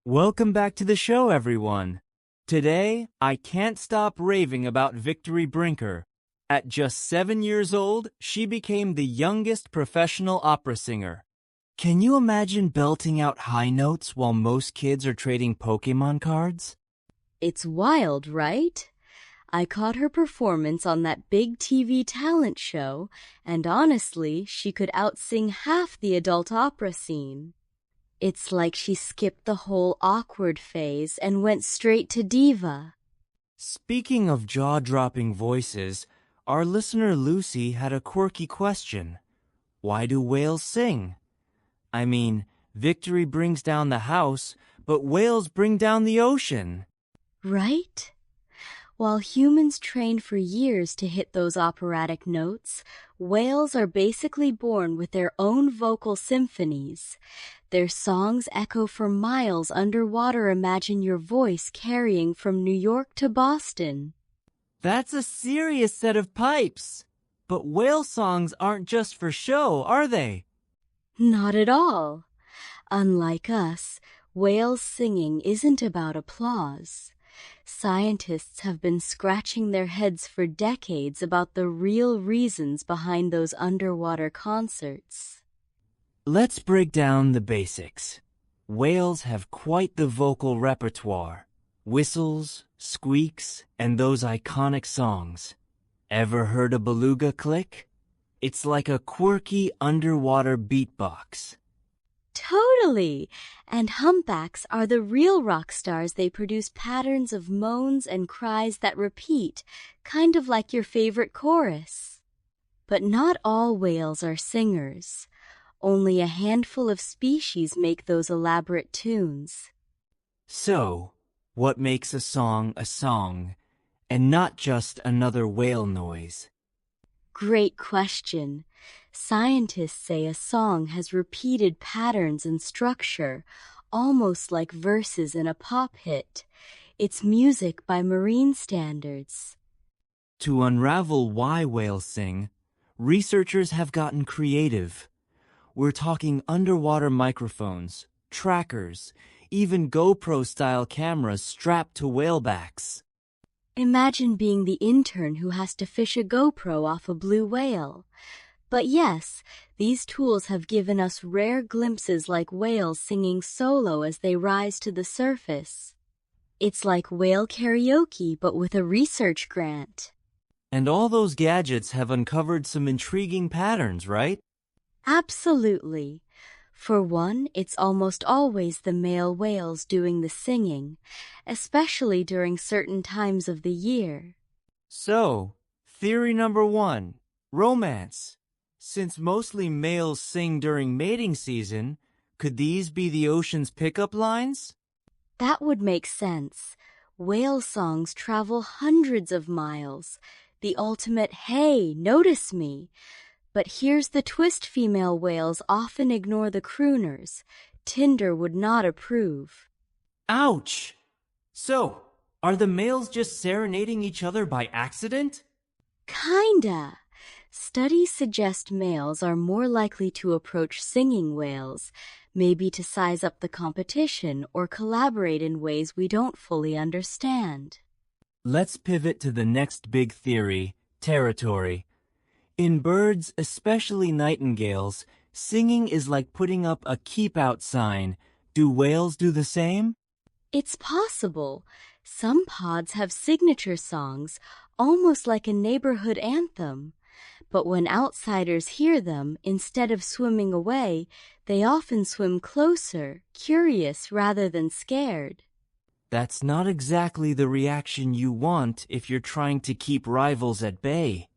Welcome back to the show, everyone. Today, I can't stop raving about Victory Brinker. At just 7 years old, she became the youngest professional opera singer. Can you imagine belting out high notes while most kids are trading Pokemon cards? It's wild, right? I caught her performance on that big TV talent show, and honestly, she could outsing half the adult opera scene. It's like she skipped the whole awkward phase and went straight to diva. Speaking of jaw-dropping voices, our listener Lucy had a quirky question. Why do whales sing? I mean, victory brings down the house, but whales bring down the ocean. Right? While humans train for years to hit those operatic notes, whales are basically born with their own vocal symphonies. Their songs echo for miles underwater. Imagine your voice carrying from New York to Boston. That's a serious set of pipes. But whale songs aren't just for show, are they? Not at all. Unlike us, whales singing isn't about applause. Scientists have been scratching their heads for decades about the real reasons behind those underwater concerts. Let's break down the basics. Whales have quite the vocal repertoire. Whistles, squeaks, and those iconic songs. Ever heard a beluga click? It's like a quirky underwater beatbox. Totally! And humpbacks are the real rock stars. They produce patterns of moans and cries that repeat, kind of like your favorite chorus. But not all whales are singers. Only a handful of species make those elaborate tunes. So, what makes a song, and not just another whale noise? Great question. Scientists say a song has repeated patterns and structure, almost like verses in a pop hit. It's music by marine standards. To unravel why whales sing, researchers have gotten creative. We're talking underwater microphones, trackers, even GoPro-style cameras strapped to whalebacks. Imagine being the intern who has to fish a GoPro off a blue whale. But yes, these tools have given us rare glimpses like whales singing solo as they rise to the surface. It's like whale karaoke, but with a research grant. And all those gadgets have uncovered some intriguing patterns, right? Absolutely. For one, it's almost always the male whales doing the singing, especially during certain times of the year. So, theory number 1, romance. Since mostly males sing during mating season, could these be the ocean's pickup lines? That would make sense. Whale songs travel hundreds of miles. The ultimate, hey, notice me. But here's the twist: female whales often ignore the crooners. Tinder would not approve. Ouch! So, are the males just serenading each other by accident? Kinda. Studies suggest males are more likely to approach singing whales, maybe to size up the competition or collaborate in ways we don't fully understand. Let's pivot to the next big theory, territory. In birds, especially nightingales, singing is like putting up a keep out sign. Do whales do the same? It's possible. Some pods have signature songs, almost like a neighborhood anthem. But when outsiders hear them, instead of swimming away, they often swim closer, curious rather than scared. That's not exactly the reaction you want if you're trying to keep rivals at bay.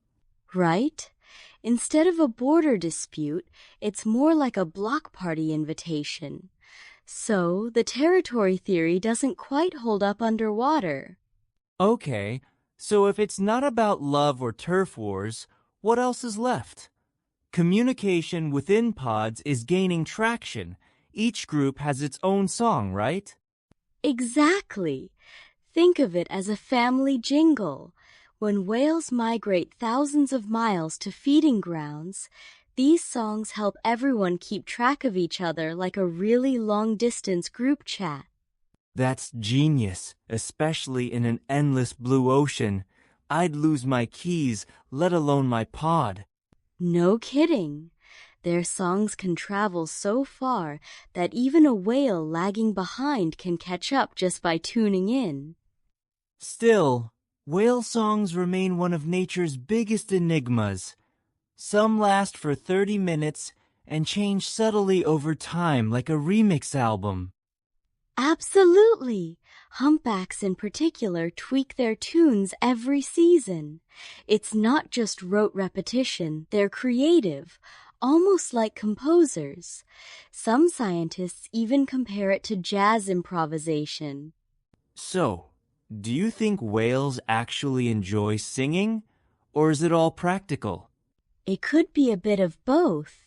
Right? Instead of a border dispute, it's more like a block party invitation. So, the territory theory doesn't quite hold up underwater. Okay, so if it's not about love or turf wars, what else is left? Communication within pods is gaining traction. Each group has its own song, right? Exactly. Think of it as a family jingle. When whales migrate thousands of miles to feeding grounds, these songs help everyone keep track of each other like a really long-distance group chat. That's genius, especially in an endless blue ocean. I'd lose my keys, let alone my pod. No kidding. Their songs can travel so far that even a whale lagging behind can catch up just by tuning in. Still, whale songs remain one of nature's biggest enigmas. Some last for 30 minutes and change subtly over time like a remix album. Absolutely. Humpbacks in particular tweak their tunes every season. It's not just rote repetition, they're creative, almost like composers. Some scientists even compare it to jazz improvisation. So, do you think whales actually enjoy singing, or is it all practical? It could be a bit of both.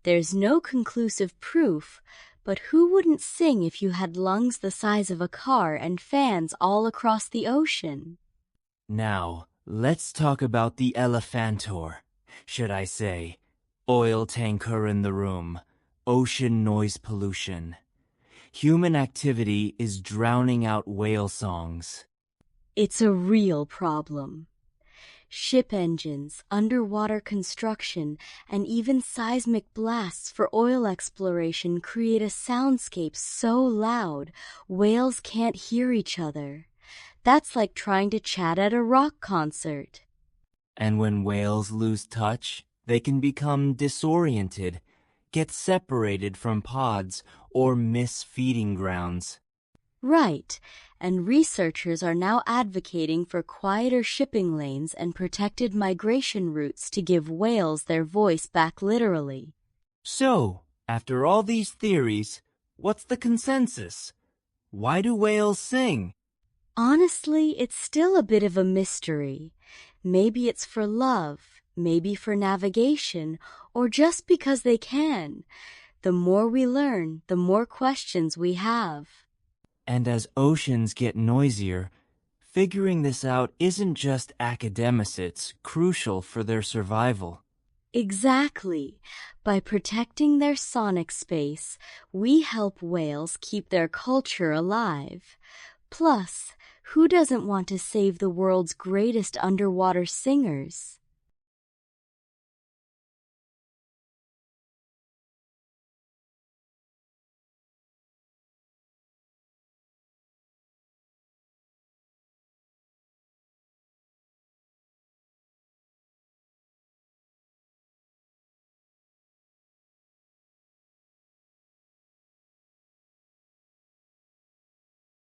There's no conclusive proof, but who wouldn't sing if you had lungs the size of a car and fans all across the ocean? Now, let's talk about the elephantor. Should I say, oil tanker in the room, ocean noise pollution. Human activity is drowning out whale songs. It's a real problem. Ship engines, underwater construction, and even seismic blasts for oil exploration create a soundscape so loud whales can't hear each other. That's like trying to chat at a rock concert. And when whales lose touch, they can become disoriented, get separated from pods, or miss feeding grounds. Right, and researchers are now advocating for quieter shipping lanes and protected migration routes to give whales their voice back literally. So, after all these theories, what's the consensus? Why do whales sing? Honestly, it's still a bit of a mystery. Maybe it's for love, maybe for navigation, or just because they can. The more we learn, the more questions we have. And as oceans get noisier, figuring this out isn't just academics, it's crucial for their survival. Exactly. By protecting their sonic space, we help whales keep their culture alive. Plus, who doesn't want to save the world's greatest underwater singers?